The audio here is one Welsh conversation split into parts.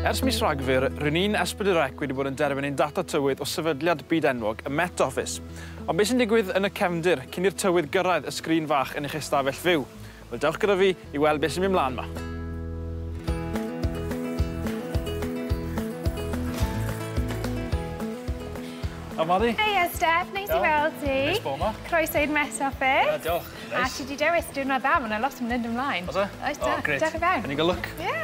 Ers mis Rhagfyr, rydyn ni'n S4C wedi bod yn derbyn ein data tywydd o sefydliad byd-enwog y Met Office. Ond beth sy'n digwydd yn y cefndir cyn i'r tywydd gyrraedd y sgrin fach yn eich ystafell fyw? Wel, dewch gyda fi i weld beth sy'n mynd mlaen yma. O, Mari? Hei, Steff, neis i weld ti. Neis bo ma. Croeso i'r Met Office. Diolch. A ti di dewis diwrnod dda, mae'n lot yn mynd ymlaen. Oes e? Oes da, dewch i fewn. Can i gael look? Ie.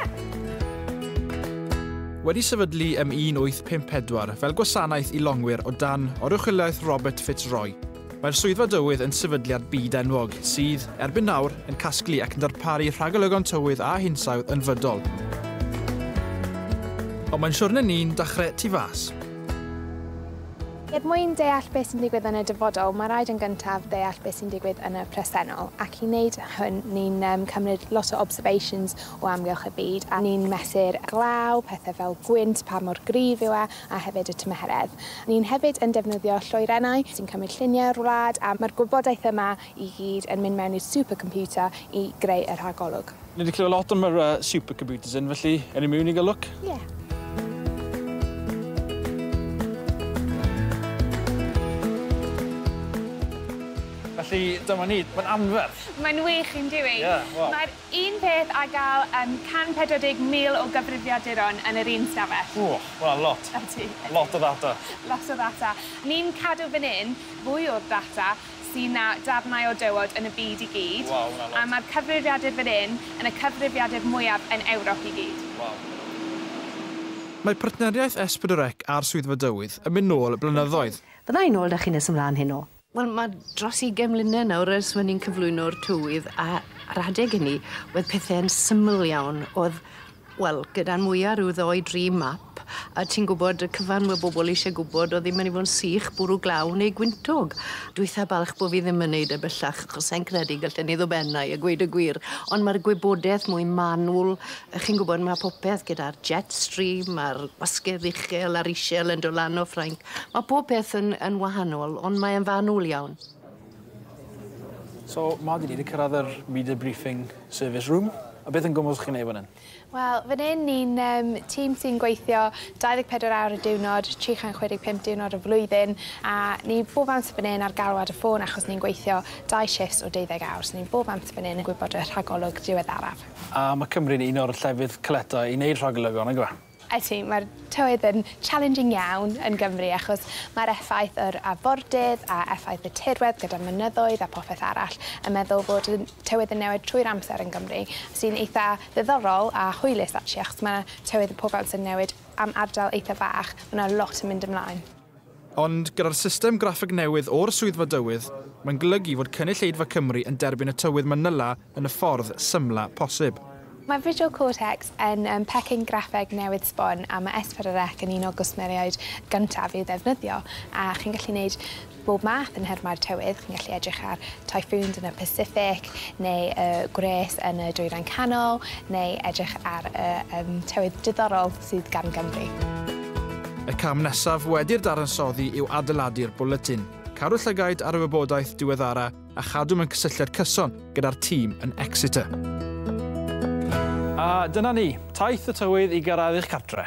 Wedi sefydlu ym 1854 fel gwasanaeth i longwyr o dan oruchwyliaeth Robert Fitzroy. Mae'r Swyddfa Dywydd yn sefydliad byd-enwog sydd, erbyn nawr, yn casglu ac yn darparu rhagolygon tywydd a hinsawdd yn fydol. Ond mae'n siwrne ni'n dechrau tu fas. Mwyn deall beth sy'n digwydd yn y dyfodol, mae rhaid yn gyntaf deall beth sy'n digwydd yn y presennol. Ac i wneud hwn, ni'n cymryd lot o observations o amgylch y byd, a ni'n mesur glaw, pethau fel gwynt, pa mor gryf yw a hefyd y tymheredd. Ni'n hefyd yn defnyddio llwyrennau sy'n cymryd lluniau'r wlad, a mae'r gwybodaeth yma i gyd yn mynd mewn i'r supercomputer i greu y rhagolwg. Ni wedi clywed lot am yr supercomputers yn, felly, er ni mewn i gael look? Ie. Felly, dyma ni, mae'n anferth. Mae'n wych yn diwy. Wow. Mae'r un peth a gael 140,000 o gyfrifiaduron yn yr un stafell. Wel, lot. Lot o ddata. Lot o ddata. Ni'n cadw fan hyn fwy o'r data sy'n darnau o dywod yn y byd i gyd. A mae'r cyfrifiadur fan hyn yn y cyfrifiadur mwyaf yn Ewrop i gyd. Mae partneriaeth S4C a'r Swyddfa Dywydd yn mynd nôl blynyddoedd. Fydda i'n ôl da chi'n nes ymlaen hyn o? Wel, mae dros 20 mlynedd nawr ers fan ni'n cyflwyno'r tywydd a yr adeg hynny, oedd pethau'n syml iawn. Oedd, wel, gyda'n mwyaf rhyw 2-3 map, a ti'n gwybod y cyfan mae bobl eisiau gwybod o ddim yn ei fod yn sych, bwrw glaw neu gwyntog. Dwi eitha balch bod fi ddim yn neud y bellach, achos sa'n credu gallen ni ddobennau a gweud y gwir. Ond mae'r gwybodaeth mwy manwl, chi'n gwybod mae popeth gyda'r jet stream, mae'r wasgedd uchel a'r isiel yn dod lan o Ffrainc. Mae pob peth yn wahanol, ond mae'n fanwl iawn. So, Madi, ni wedi cyrraedd yr media briefing service room. A beth yn gwmwys chi'n ei fan hyn? Wel, fan hyn ni'n tîm sy'n gweithio 24 awr y diwrnod, 365 diwrnod y flwyddyn, a ni bob amser fan hyn ar galwad y ffôn achos ni'n gweithio 2 shifts o 12 awr, so ni'n bob amser fan hyn yn gwybod y rhagolwg diweddaraf. A mae Cymru'n un o'r llefydd caletau i wneud rhagolygon, nag yw e? Ydy, mae'r tywydd yn challenging iawn yn Gymru achos mae'r effaith yr afordydd a effaith y tirwedd gyda'r mynyddoedd a popeth arall yn meddwl bod y tywydd yn newid trwy'r amser yn Gymru sy'n eitha ddiddorol a hwylus achos mae tywydd y pob amser yn newid am ardal eitha bach, mae'n lot yn mynd ymlaen. Ond gyda'r system graffig newydd o'r Swyddfa Dywydd, mae'n golygu fod cynulleidfa Cymru yn derbyn y tywydd manyla yn y ffordd symla posib. Mae Visual Cortex yn pecyn graffeg newydd sbon a mae S4C yn un o gwsmeriaid gyntaf i'w ddefnyddio a chi'n gallu gwneud bob math yn herma'r tywydd. Chi'n gallu edrych ar typhoons yn y Pacific neu gwres yn y Dwyrain Canol neu edrych ar tywydd diddorol sydd gan Gymru. Y cam nesaf wedi'r dadansoddi yw adeiladu'r bwletin, cadw llygaid ar y wybodaeth diweddaraf a chadw mewn cysylltiad cyson gyda'r tîm yn Exeter. A dyna ni, taith y tywydd i gyrraedd eich cartre.